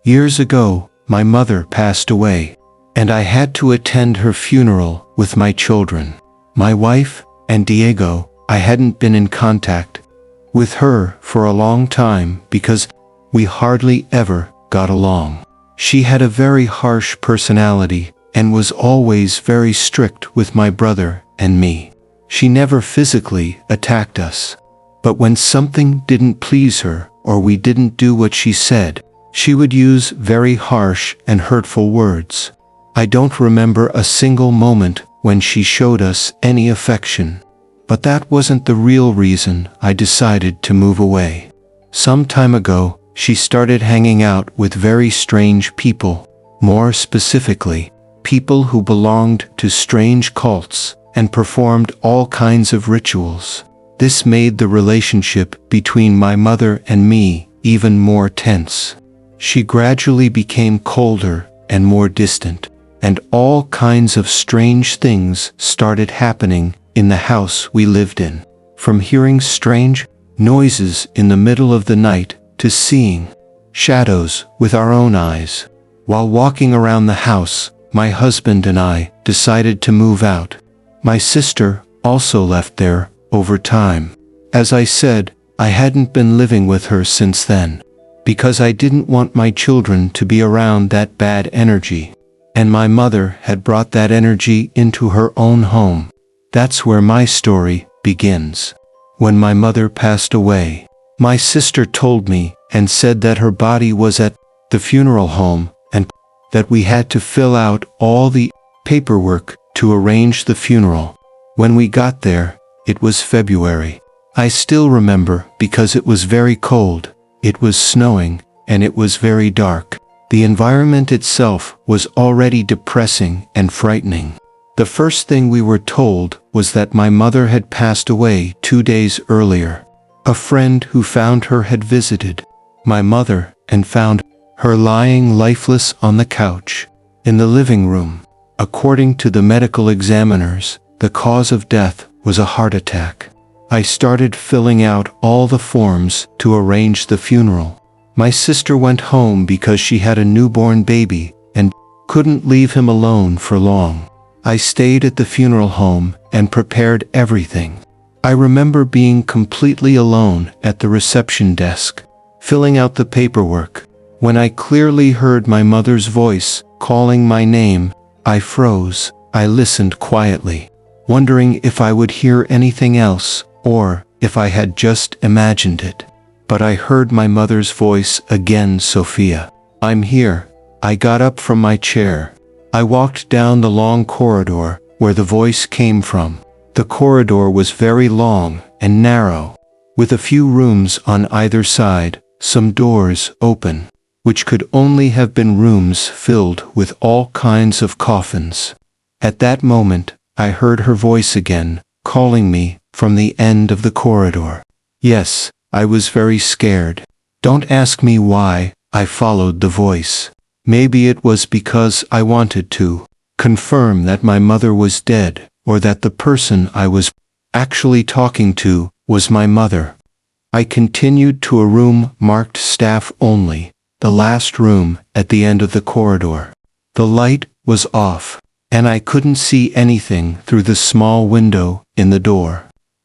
Years ago, my mother passed away, and I had to attend her funeral with my children. My wife and Diego, I hadn't been in contact with her for a long time because we hardly ever got along. She had a very harsh personality and was always very strict with my brother and me. She never physically attacked us, but when something didn't please her or we didn't do what she said, she would use very harsh and hurtful words. I don't remember a single moment when she showed us any affection, but that wasn't the real reason I decided to move away. Some time ago, she started hanging out with very strange people, more specifically, people who belonged to strange cults and performed all kinds of rituals. This made the relationship between my mother and me even more tense. She gradually became colder and more distant, and all kinds of strange things started happening in the house we lived in. From hearing strange noises in the middle of the night to seeing shadows with our own eyes. While walking around the house, my husband and I decided to move out. My sister also left there over time. As I said, I hadn't been living with her since then, because I didn't want my children to be around that bad energy. And my mother had brought that energy into her own home. That's where my story begins. When my mother passed away, my sister told me and said that her body was at the funeral home and that we had to fill out all the paperwork to arrange the funeral. When we got there, it was February. I still remember because it was very cold, it was snowing, and it was very dark. The environment itself was already depressing and frightening. The first thing we were told was that my mother had passed away 2 days earlier. A friend who found her had visited my mother and found her lying lifeless on the couch in the living room. According to the medical examiners, the cause of death was a heart attack. I started filling out all the forms to arrange the funeral. My sister went home because she had a newborn baby and couldn't leave him alone for long. I stayed at the funeral home and prepared everything. I remember being completely alone at the reception desk, filling out the paperwork. When I clearly heard my mother's voice calling my name, I froze. I listened quietly, wondering if I would hear anything else or if I had just imagined it. But I heard my mother's voice again, Sophia. I'm here. I got up from my chair. I walked down the long corridor where the voice came from. The corridor was very long and narrow, with a few rooms on either side, some doors open, which could only have been rooms filled with all kinds of coffins. At that moment, I heard her voice again, calling me from the end of the corridor. Yes, I was very scared. Don't ask me why I followed the voice. Maybe it was because I wanted to confirm that my mother was dead, or that the person I was actually talking to was my mother. I continued to a room marked staff only, the last room at the end of the corridor. The light was off, and I couldn't see anything through the small window in the door.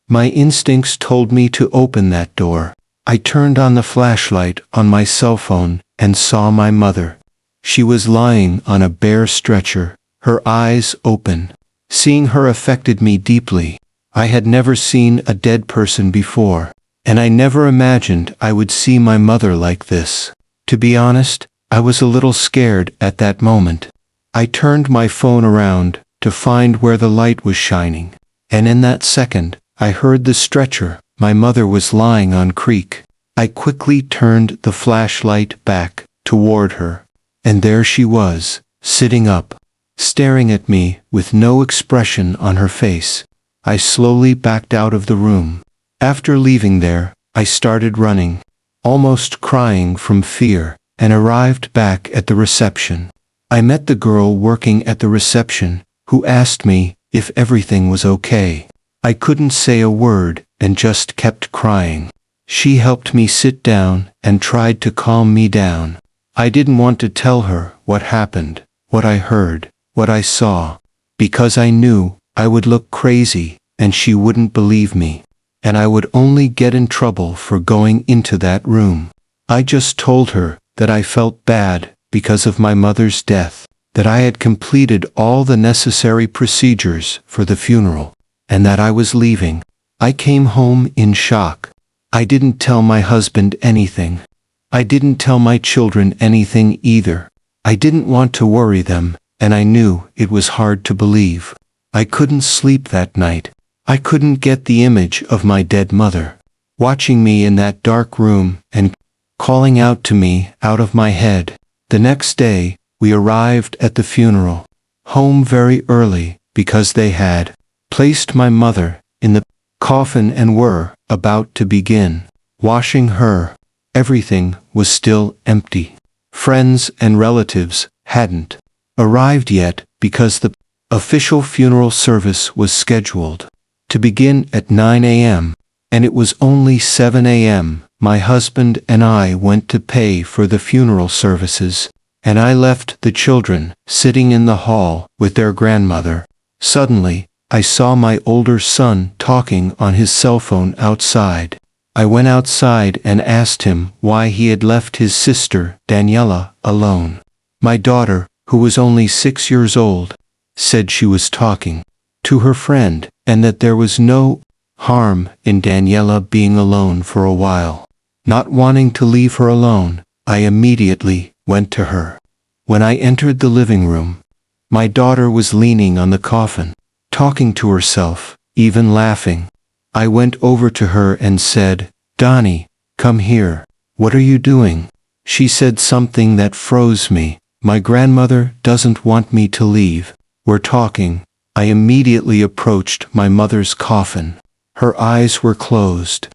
My instincts told me to open that door. I turned on the flashlight on my cell phone and saw my mother. She was lying on a bare stretcher, her eyes open. Seeing her affected me deeply. I had never seen a dead person before, and I never imagined I would see my mother like this. To be honest, I was a little scared at that moment. I turned my phone around to find where the light was shining, and in that second, I heard the stretcher my mother was lying on creak. I quickly turned the flashlight back toward her, and there she was, sitting up, staring at me with no expression on her face. I slowly backed out of the room. After leaving there, I started running, almost crying from fear, and arrived back at the reception. I met the girl working at the reception, who asked me if everything was okay. I couldn't say a word and just kept crying. She helped me sit down and tried to calm me down. I didn't want to tell her what happened, what I heard, what I saw, because I knew I would look crazy and she wouldn't believe me, and I would only get in trouble for going into that room. I just told her that I felt bad because of my mother's death, that I had completed all the necessary procedures for the funeral, and that I was leaving. I came home in shock. I didn't tell my husband anything. I didn't tell my children anything either. I didn't want to worry them, and I knew it was hard to believe. I couldn't sleep that night. I couldn't get the image of my dead mother, watching me in that dark room and calling out to me out of my head. The next day, we arrived at the funeral, home very early because they had placed my mother in the coffin and were about to begin washing her. Everything was still empty. Friends and relatives hadn't arrived yet because the official funeral service was scheduled to begin at 9 a.m., and it was only 7 a.m. My husband and I went to pay for the funeral services, and I left the children sitting in the hall with their grandmother. Suddenly, I saw my older son talking on his cell phone outside. I went outside and asked him why he had left his sister, Daniela, alone. My daughter, who was only 6 years old, said she was talking to her friend, and that there was no harm in Daniela being alone for a while. Not wanting to leave her alone, I immediately went to her. When I entered the living room, my daughter was leaning on the coffin, talking to herself, even laughing. I went over to her and said, "Donnie, come here. What are you doing?" She said something that froze me. "My grandmother doesn't want me to leave. We're talking." I immediately approached my mother's coffin. Her eyes were closed.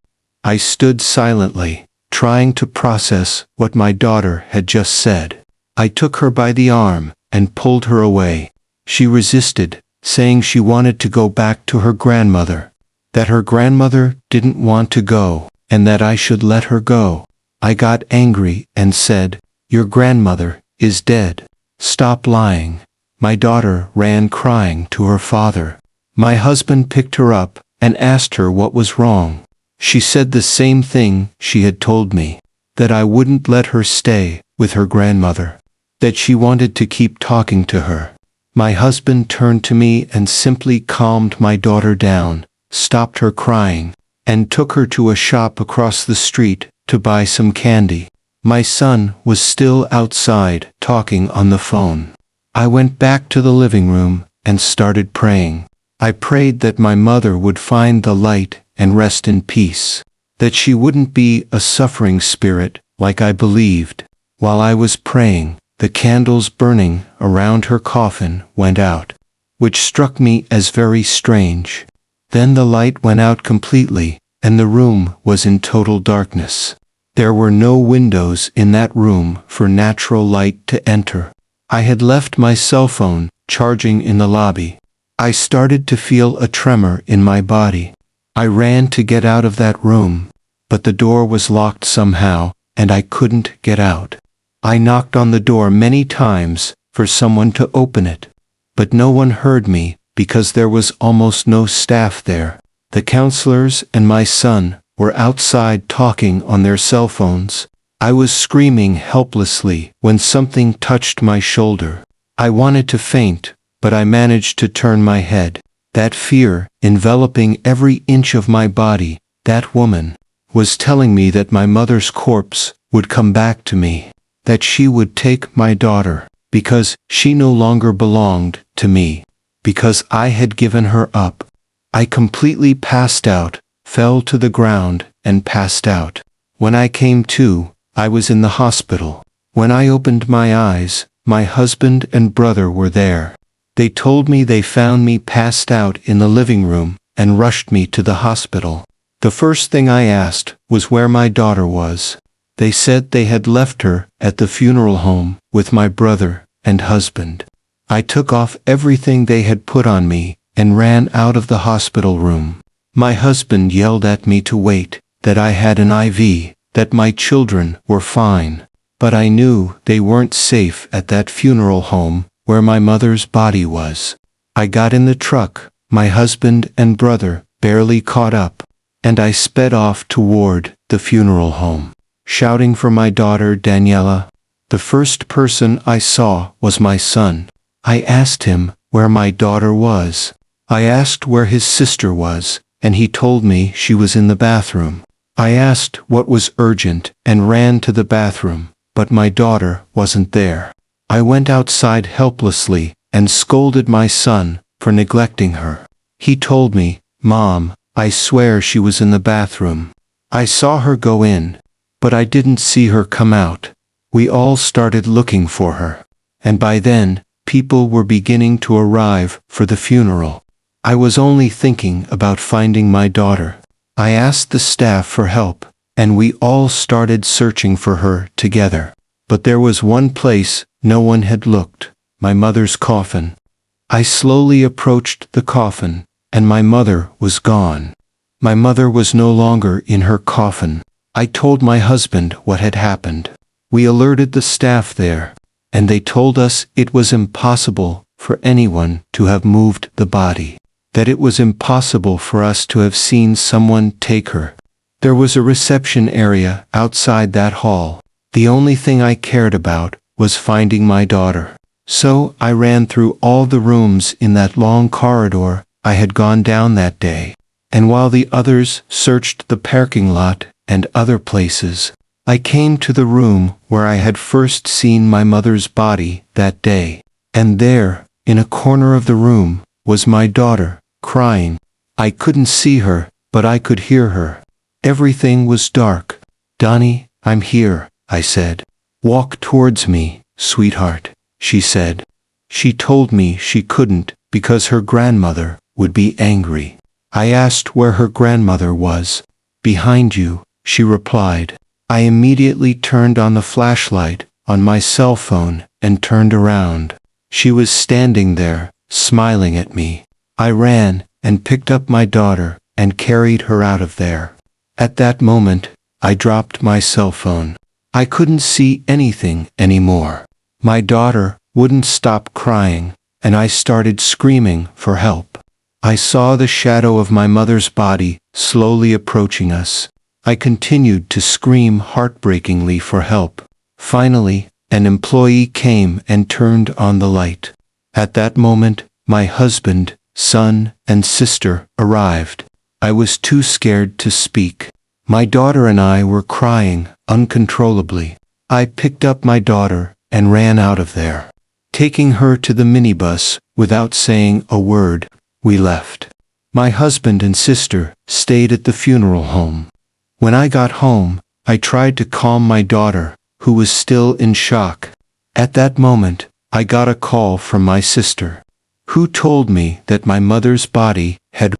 I stood silently, trying to process what my daughter had just said. I took her by the arm and pulled her away. She resisted, saying she wanted to go back to her grandmother, that her grandmother didn't want to go, and that I should let her go. I got angry and said, "Your grandmother is dead. Stop lying." My daughter ran crying to her father. My husband picked her up and asked her what was wrong. She said the same thing she had told me, that I wouldn't let her stay with her grandmother, that she wanted to keep talking to her. My husband turned to me and simply calmed my daughter down, stopped her crying, and took her to a shop across the street to buy some candy. My son was still outside talking on the phone. I went back to the living room and started praying. I prayed that my mother would find the light and rest in peace, that she wouldn't be a suffering spirit like I believed. While I was praying, the candles burning around her coffin went out, which struck me as very strange. Then the light went out completely, and the room was in total darkness. There were no windows in that room for natural light to enter. I had left my cell phone charging in the lobby. I started to feel a tremor in my body. I ran to get out of that room, but the door was locked somehow, and I couldn't get out. I knocked on the door many times for someone to open it, but no one heard me because there was almost no staff there. The counselors and my son were outside talking on their cell phones. I was screaming helplessly when something touched my shoulder. I wanted to faint, but I managed to turn my head. That fear enveloping every inch of my body, that woman was telling me that my mother's corpse would come back to me, that she would take my daughter, because she no longer belonged to me, because I had given her up. I completely passed out, fell to the ground, and passed out. When I came to, I was in the hospital. When I opened my eyes, my husband and brother were there. They told me they found me passed out in the living room and rushed me to the hospital. The first thing I asked was where my daughter was. They said they had left her at the funeral home with my brother and husband. I took off everything they had put on me and ran out of the hospital room. My husband yelled at me to wait, that I had an IV, that my children were fine. but I knew they weren't safe at that funeral home where my mother's body was. I got in the truck, my husband and brother barely caught up, and I sped off toward the funeral home, shouting for my daughter Daniela. The first person I saw was my son. I asked him where my daughter was. I asked where his sister was, and he told me she was in the bathroom. I asked what was urgent and ran to the bathroom, but my daughter wasn't there. I went outside helplessly and scolded my son for neglecting her. He told me, "Mom, I swear she was in the bathroom. I saw her go in, but I didn't see her come out." We all started looking for her, and by then, people were beginning to arrive for the funeral. I was only thinking about finding my daughter. I asked the staff for help, and we all started searching for her together. But there was one place no one had looked: my mother's coffin. I slowly approached the coffin, and my mother was gone. My mother was no longer in her coffin. I told my husband what had happened. We alerted the staff there, and they told us it was impossible for anyone to have moved the body, that it was impossible for us to have seen someone take her. There was a reception area outside that hall. The only thing I cared about was finding my daughter. So I ran through all the rooms in that long corridor I had gone down that day, and while the others searched the parking lot and other places, I came to the room where I had first seen my mother's body that day, and there, in a corner of the room, was my daughter, crying. I couldn't see her, but I could hear her. Everything was dark. "Donnie, I'm here," I said. "Walk towards me, sweetheart," she said. She told me she couldn't because her grandmother would be angry. I asked where her grandmother was. "Behind you," she replied. I immediately turned on the flashlight on my cell phone and turned around. She was standing there, smiling at me. I ran and picked up my daughter and carried her out of there. At that moment, I dropped my cell phone. I couldn't see anything anymore. My daughter wouldn't stop crying, and I started screaming for help. I saw the shadow of my mother's body slowly approaching us. I continued to scream heartbreakingly for help. Finally, an employee came and turned on the light. At that moment, my husband, son, and sister arrived. I was too scared to speak. My daughter and I were crying uncontrollably. I picked up my daughter and ran out of there. Taking her to the minibus without saying a word, we left. My husband and sister stayed at the funeral home. When I got home, I tried to calm my daughter, who was still in shock. At that moment, I got a call from my sister, who told me that my mother's body had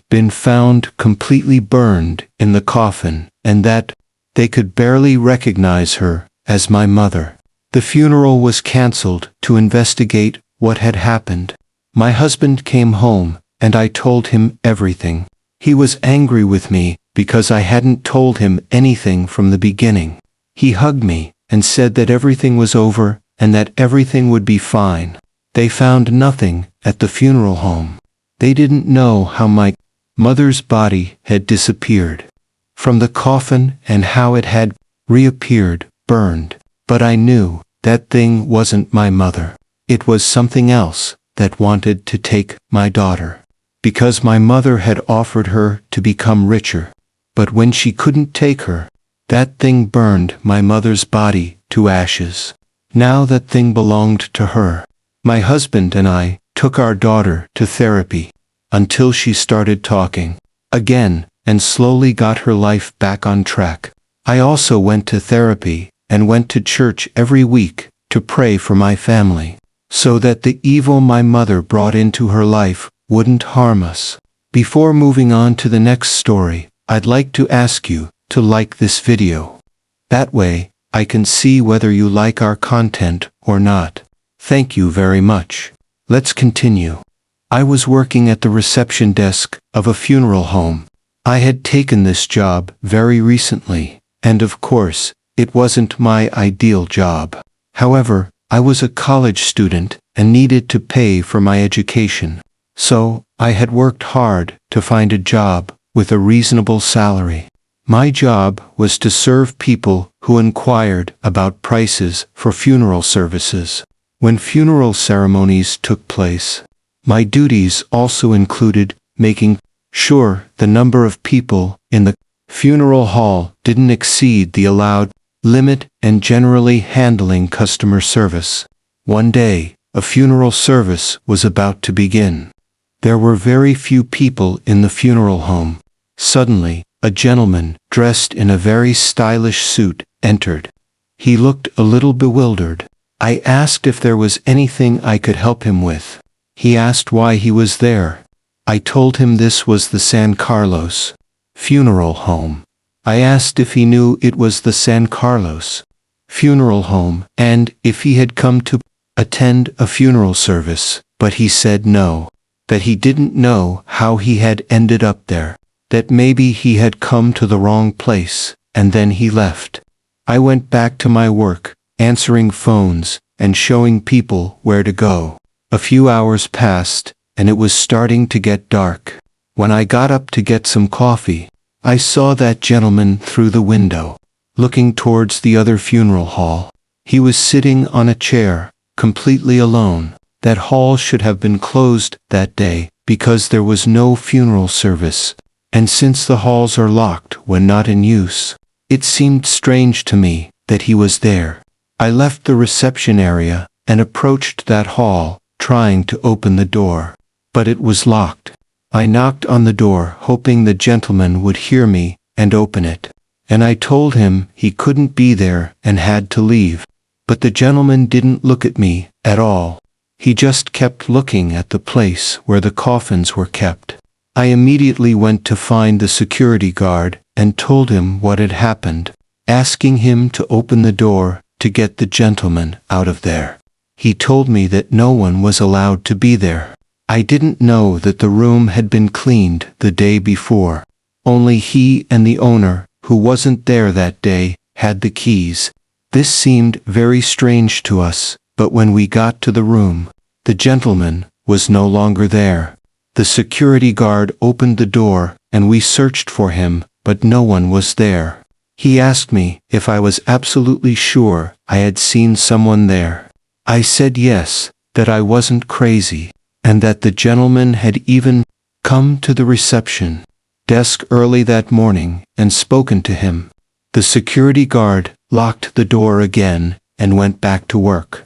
been found completely burned in the coffin, and that they could barely recognize her as my mother. The funeral was canceled to investigate what had happened. My husband came home, and I told him everything. He was angry with me because I hadn't told him anything from the beginning. He hugged me and said that everything was over and that everything would be fine. They found nothing at the funeral home. They didn't know how my mother's body had disappeared from the coffin and how it had reappeared, burned. But I knew that thing wasn't my mother. It was something else that wanted to take my daughter, because my mother had offered her to become richer. But when she couldn't take her, that thing burned my mother's body to ashes. Now that thing belonged to her. My husband and I took our daughter to therapy until she started talking again and slowly got her life back on track. I also went to therapy and went to church every week to pray for my family, so that the evil my mother brought into her life wouldn't harm us. Before moving on to the next story, I'd like to ask you to like this video. That way, I can see whether you like our content or not. Thank you very much. Let's continue. I was working at the reception desk of a funeral home. I had taken this job very recently, and of course, It wasn't my ideal job. However, I was a college student and needed to pay for my education. So, I had worked hard to find a job with a reasonable salary. My job was to serve people who inquired about prices for funeral services. When funeral ceremonies took place, my duties also included making sure the number of people in the funeral hall didn't exceed the allowed limit and generally handling customer service. One day, a funeral service was about to begin. There were very few people in the funeral home. Suddenly, a gentleman dressed in a very stylish suit entered. He looked a little bewildered. I asked if there was anything I could help him with. He asked why he was there. I told him this was the San Carlos funeral home. I asked if he knew it was the San Carlos funeral home and if he had come to attend a funeral service, but he said no, that he didn't know how he had ended up there, that maybe he had come to the wrong place, and then he left. I went back to my work, answering phones and showing people where to go. A few hours passed, and it was starting to get dark. When I got up to get some coffee, I saw that gentleman through the window, looking towards the other funeral hall. He was sitting on a chair, completely alone. That hall should have been closed that day, because there was no funeral service, and since the halls are locked when not in use, it seemed strange to me that he was there. I left the reception area and approached that hall, trying to open the door, but it was locked. I knocked on the door hoping the gentleman would hear me and open it, and I told him he couldn't be there and had to leave. But the gentleman didn't look at me at all. He just kept looking at the place where the coffins were kept. I immediately went to find the security guard and told him what had happened, asking him to open the door to get the gentleman out of there. He told me that no one was allowed to be there. I didn't know that the room had been cleaned the day before. Only he and the owner, who wasn't there that day, had the keys. This seemed very strange to us, but when we got to the room, the gentleman was no longer there. The security guard opened the door, and we searched for him, but no one was there. He asked me if I was absolutely sure I had seen someone there. I said yes, that I wasn't crazy, and that the gentleman had even come to the reception desk early that morning and spoken to him. The security guard locked the door again and went back to work.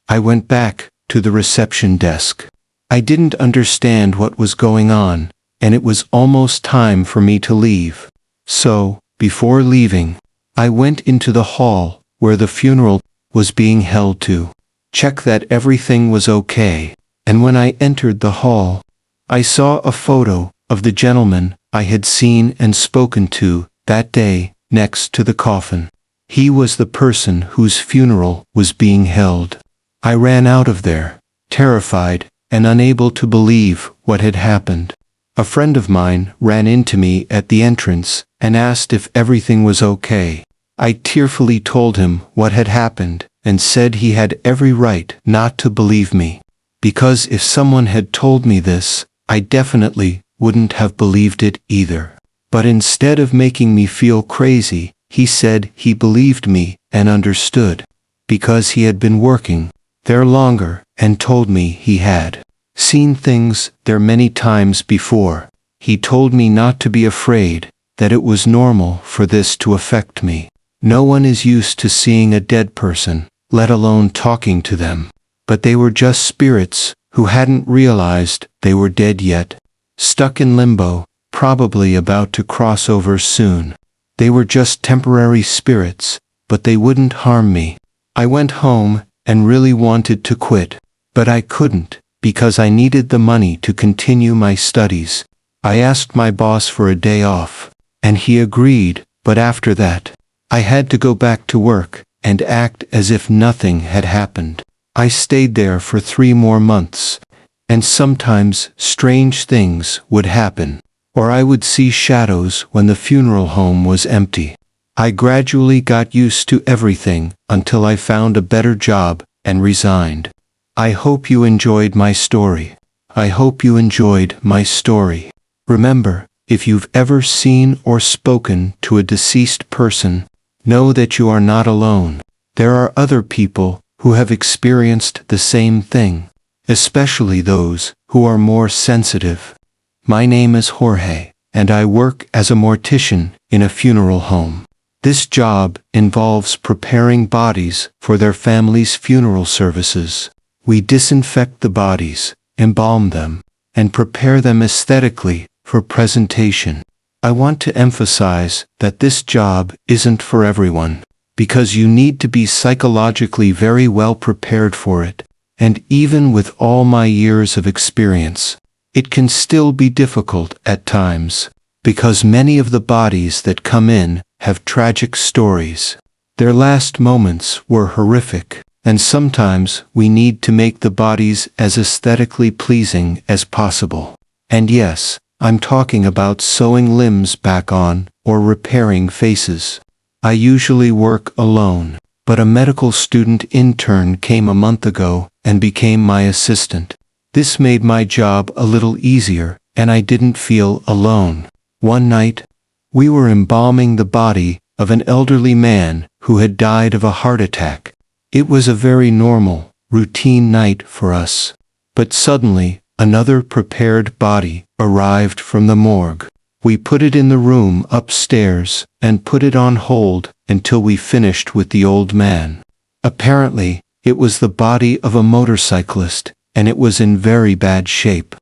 I went back to the reception desk. I didn't understand what was going on, and it was almost time for me to leave. So, before leaving, I went into the hall where the funeral was being held to check that everything was okay. And when I entered the hall, I saw a photo of the gentleman I had seen and spoken to that day next to the coffin. He was the person whose funeral was being held. I ran out of there, terrified and unable to believe what had happened. A friend of mine ran into me at the entrance and asked if everything was okay. I tearfully told him what had happened and said he had every right not to believe me, because if someone had told me this, I definitely wouldn't have believed it either. But instead of making me feel crazy, he said he believed me and understood, because he had been working there longer and told me he had seen things there many times before. He told me not to be afraid, that it was normal for this to affect me. No one is used to seeing a dead person, let alone talking to them. But they were just spirits who hadn't realized they were dead yet, stuck in limbo, probably about to cross over soon. They were just temporary spirits, but they wouldn't harm me. I went home and really wanted to quit, but I couldn't, because I needed the money to continue my studies. I asked my boss for a day off, and he agreed, but after that, I had to go back to work and act as if nothing had happened. I stayed there for 3 more months, and sometimes strange things would happen, or I would see shadows when the funeral home was empty. I gradually got used to everything until I found a better job and resigned. I hope you enjoyed my story. I hope you enjoyed my story. Remember, if you've ever seen or spoken to a deceased person, know that you are not alone. There are other people who have experienced the same thing, especially those who are more sensitive. My name is Jorge, and I work as a mortician in a funeral home. This job involves preparing bodies for their families' funeral services. We disinfect the bodies, embalm them, and prepare them aesthetically for presentation. I want to emphasize that this job isn't for everyone, because you need to be psychologically very well prepared for it, and even with all my years of experience, it can still be difficult at times, because many of the bodies that come in have tragic stories. Their last moments were horrific, and sometimes we need to make the bodies as aesthetically pleasing as possible. And yes, I'm talking about sewing limbs back on or repairing faces. I usually work alone, but a medical student intern came a month ago and became my assistant. This made my job a little easier, and I didn't feel alone. One night, we were embalming the body of an elderly man who had died of a heart attack. It was a very normal, routine night for us. But suddenly, another prepared body arrived from the morgue. We put it in the room upstairs and put it on hold until we finished with the old man. Apparently, it was the body of a motorcyclist, and it was in very bad shape.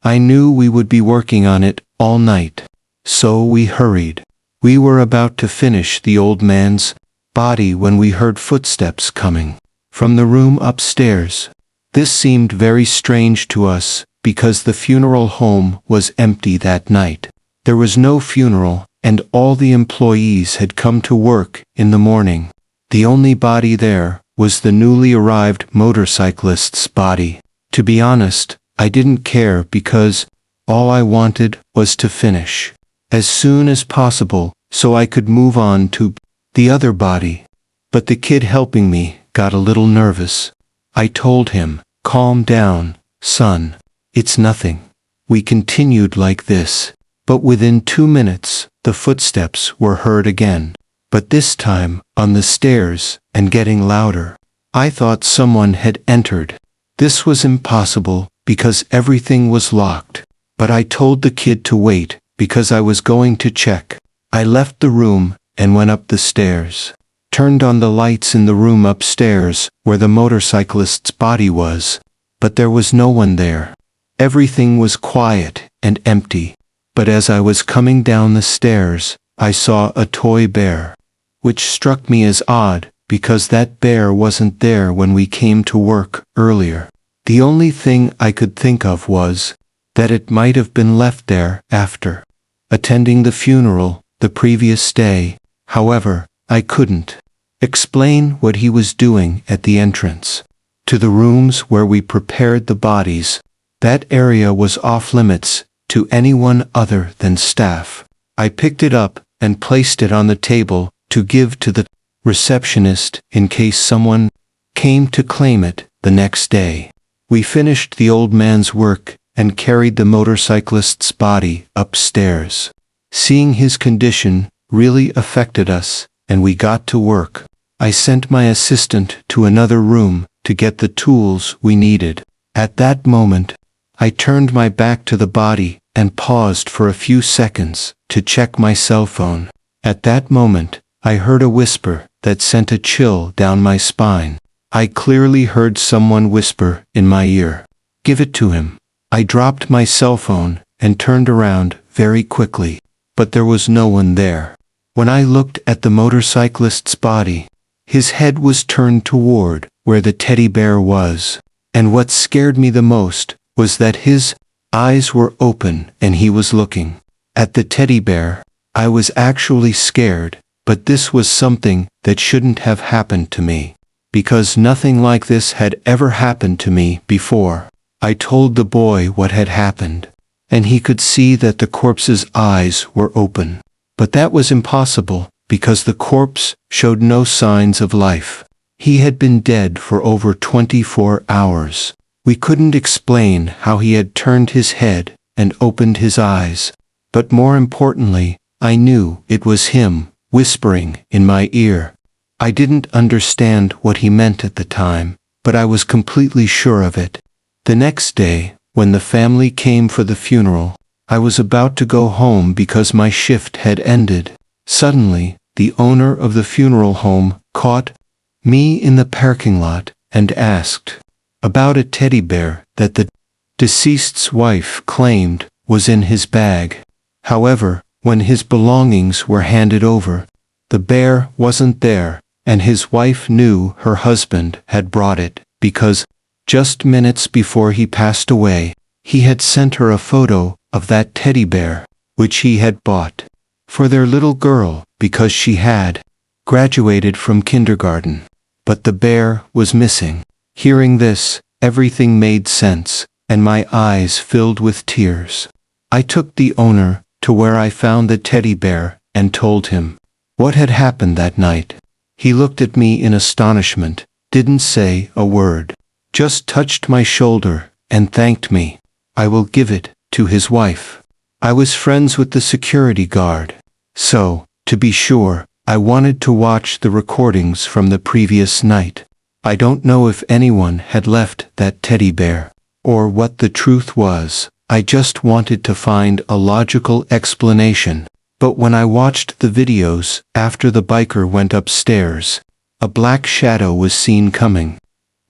I knew we would be working on it all night, so we hurried. We were about to finish the old man's body when we heard footsteps coming from the room upstairs. This seemed very strange to us because the funeral home was empty that night. There was no funeral, and all the employees had come to work in the morning. The only body there was the newly arrived motorcyclist's body. To be honest, I didn't care because all I wanted was to finish as soon as possible so I could move on to the other body. But the kid helping me got a little nervous. I told him, "Calm down, son. It's nothing." We continued like this, but within 2 minutes, the footsteps were heard again, but this time on the stairs and getting louder. I thought someone had entered. This was impossible because everything was locked, but I told the kid to wait because I was going to check. I left the room and went up the stairs, turned on the lights in the room upstairs where the motorcyclist's body was, but there was no one there. Everything was quiet and empty, but as I was coming down the stairs, I saw a toy bear, which struck me as odd because that bear wasn't there when we came to work earlier. The only thing I could think of was that it might have been left there after attending the funeral the previous day. However, I couldn't explain what he was doing at the entrance to the rooms where we prepared the bodies. That area was off limits to anyone other than staff. I picked it up and placed it on the table to give to the receptionist in case someone came to claim it the next day. We finished the old man's work and carried the motorcyclist's body upstairs. Seeing his condition really affected us, and we got to work. I sent my assistant to another room to get the tools we needed. At that moment, I turned my back to the body and paused for a few seconds to check my cell phone. At that moment, I heard a whisper that sent a chill down my spine. I clearly heard someone whisper in my ear, "Give it to him." I dropped my cell phone and turned around very quickly, but there was no one there. When I looked at the motorcyclist's body, his head was turned toward where the teddy bear was, and what scared me the most was that his eyes were open and he was looking at the teddy bear. I was actually scared, but this was something that shouldn't have happened to me, because nothing like this had ever happened to me before. I told the boy what had happened, and he could see that the corpse's eyes were open. But that was impossible, because the corpse showed no signs of life. He had been dead for over 24 hours. We couldn't explain how he had turned his head and opened his eyes. But more importantly, I knew it was him, whispering in my ear. I didn't understand what he meant at the time, but I was completely sure of it. The next day, when the family came for the funeral, I was about to go home because my shift had ended. Suddenly, the owner of the funeral home caught me in the parking lot and asked about a teddy bear that the deceased's wife claimed was in his bag. However, when his belongings were handed over, the bear wasn't there, and his wife knew her husband had brought it because, just minutes before he passed away, he had sent her a photo of that teddy bear, which he had bought for their little girl because she had graduated from kindergarten. But the bear was missing. Hearing this, everything made sense, and my eyes filled with tears. I took the owner to where I found the teddy bear and told him what had happened that night. He looked at me in astonishment, didn't say a word, just touched my shoulder and thanked me. I will give it to his wife. I was friends with the security guard, so, to be sure, I wanted to watch the recordings from the previous night. I don't know if anyone had left that teddy bear, or what the truth was. I just wanted to find a logical explanation. But when I watched the videos, after the biker went upstairs, a black shadow was seen coming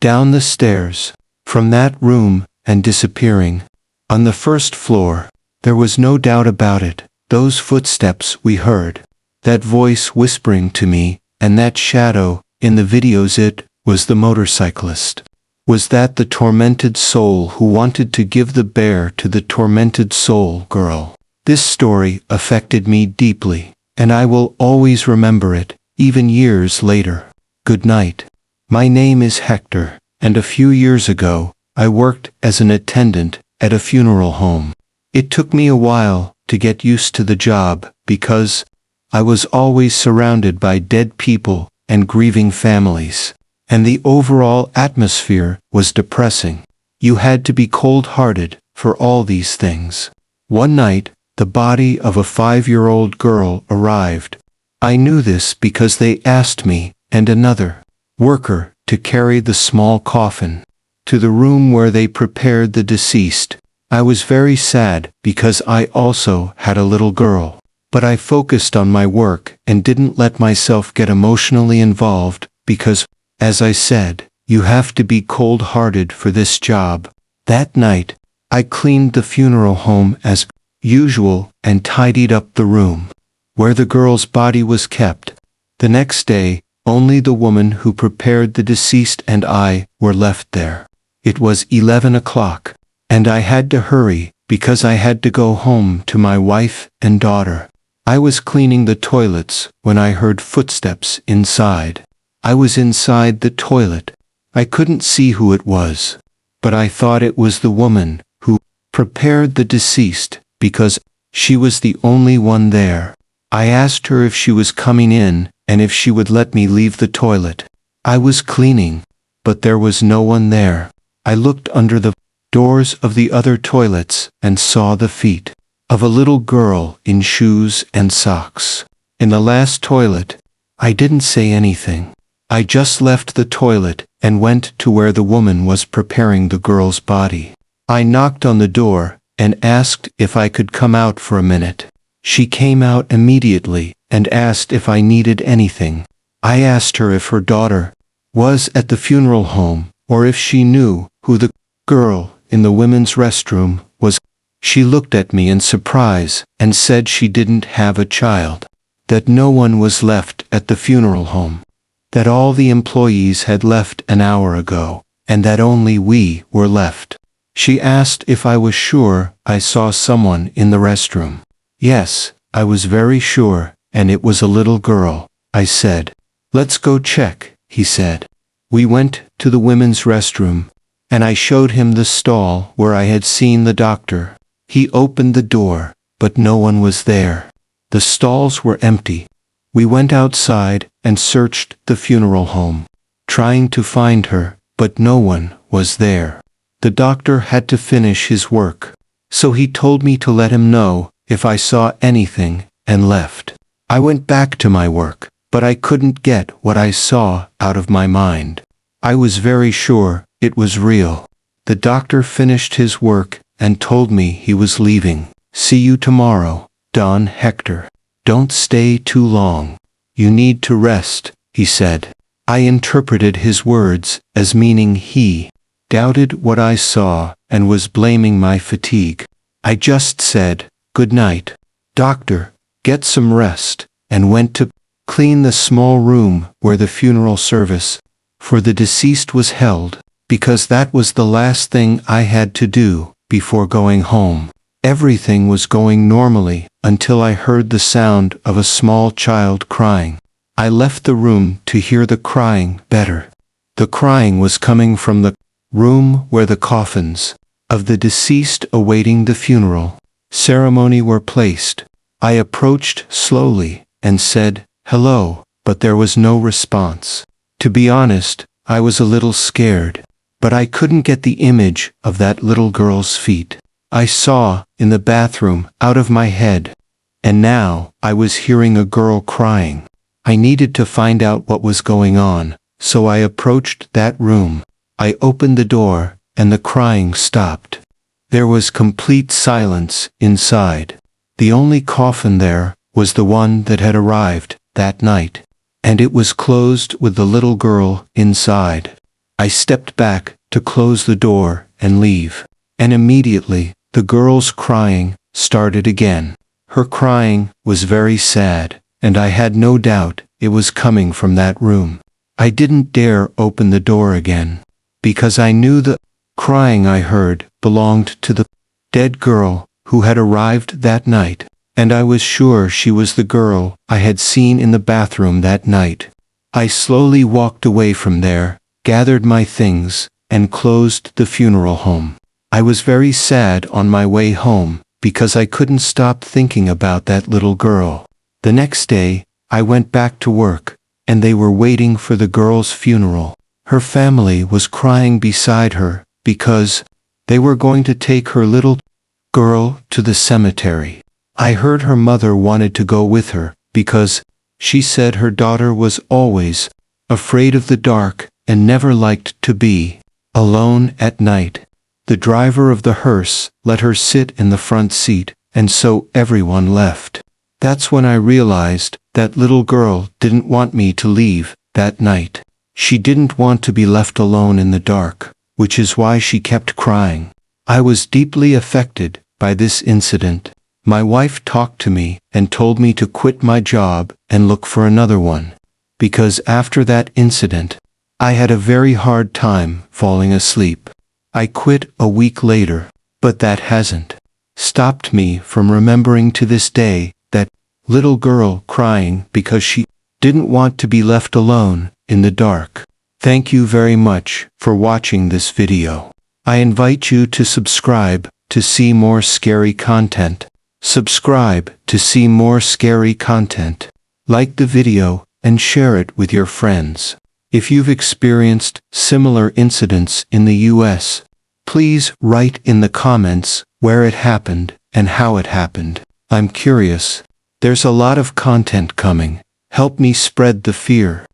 down the stairs from that room and disappearing. On the first floor, there was no doubt about it. Those footsteps we heard, that voice whispering to me, and that shadow in the videos, it was the motorcyclist. Was that the tormented soul who wanted to give the bear to the tormented soul girl? This story affected me deeply, and I will always remember it, even years later. Good night. My name is Hector, and a few years ago, I worked as an attendant at a funeral home. It took me a while to get used to the job because I was always surrounded by dead people and grieving families, and the overall atmosphere was depressing. You had to be cold-hearted for all these things. One night, the body of a 5-year-old girl arrived. I knew this because they asked me and another worker to carry the small coffin to the room where they prepared the deceased. I was very sad because I also had a little girl, but I focused on my work and didn't let myself get emotionally involved because, as I said, you have to be cold-hearted for this job. That night, I cleaned the funeral home as usual and tidied up the room where the girl's body was kept. The next day, only the woman who prepared the deceased and I were left there. It was 11 o'clock, and I had to hurry because I had to go home to my wife and daughter. I was cleaning the toilets when I heard footsteps inside. I was inside the toilet. I couldn't see who it was, but I thought it was the woman who prepared the deceased because she was the only one there. I asked her if she was coming in and if she would let me leave the toilet. I was cleaning, but there was no one there. I looked under the doors of the other toilets and saw the feet of a little girl in shoes and socks. In the last toilet, I didn't say anything. I just left the toilet and went to where the woman was preparing the girl's body. I knocked on the door and asked if I could come out for a minute. She came out immediately and asked if I needed anything. I asked her if her daughter was at the funeral home or if she knew who the girl in the women's restroom was. She looked at me in surprise and said she didn't have a child, that no one was left at the funeral home, that all the employees had left an hour ago, and that only we were left. She asked if I was sure I saw someone in the restroom. Yes, I was very sure, and it was a little girl. I said, "Let's go check," he said. We went to the women's restroom, and I showed him the stall where I had seen the doctor. He opened the door, but no one was there. The stalls were empty. We went outside and searched the funeral home, trying to find her, but no one was there. The doctor had to finish his work, so he told me to let him know if I saw anything, and left. I went back to my work, but I couldn't get what I saw out of my mind. I was very sure it was real. The doctor finished his work and told me he was leaving. "See you tomorrow, Don Hector. Don't stay too long. You need to rest," he said. I interpreted his words as meaning he doubted what I saw and was blaming my fatigue. I just said, "Good night, doctor, get some rest," and went to clean the small room where the funeral service for the deceased was held, because that was the last thing I had to do before going home. Everything was going normally until I heard the sound of a small child crying. I left the room to hear the crying better. The crying was coming from the room where the coffins of the deceased awaiting the funeral ceremony were placed. I approached slowly and said, "Hello," but there was no response. To be honest, I was a little scared, but I couldn't get the image of that little girl's feet. I saw in the bathroom out of my head, and now I was hearing a girl crying. I needed to find out what was going on, so I approached that room. I opened the door, and the crying stopped. There was complete silence inside. The only coffin there was the one that had arrived that night, and it was closed with the little girl inside. I stepped back to close the door and leave, and immediately the girl's crying started again. Her crying was very sad, and I had no doubt it was coming from that room. I didn't dare open the door again, because I knew the crying I heard belonged to the dead girl who had arrived that night, and I was sure she was the girl I had seen in the bathroom that night. I slowly walked away from there, gathered my things, and closed the funeral home. I was very sad on my way home, because I couldn't stop thinking about that little girl. The next day, I went back to work, and they were waiting for the girl's funeral. Her family was crying beside her, because they were going to take her little girl to the cemetery. I heard her mother wanted to go with her, because she said her daughter was always afraid of the dark and never liked to be alone at night. The driver of the hearse let her sit in the front seat, and so everyone left. That's when I realized that little girl didn't want me to leave that night. She didn't want to be left alone in the dark, which is why she kept crying. I was deeply affected by this incident. My wife talked to me and told me to quit my job and look for another one, because after that incident, I had a very hard time falling asleep. I quit a week later, but that hasn't stopped me from remembering to this day that little girl crying because she didn't want to be left alone in the dark. Thank you very much for watching this video. I invite you to subscribe to see more scary content. Subscribe to see more scary content. Like the video and share it with your friends. If you've experienced similar incidents in the US, please write in the comments where it happened and how it happened. I'm curious. There's a lot of content coming. Help me spread the fear.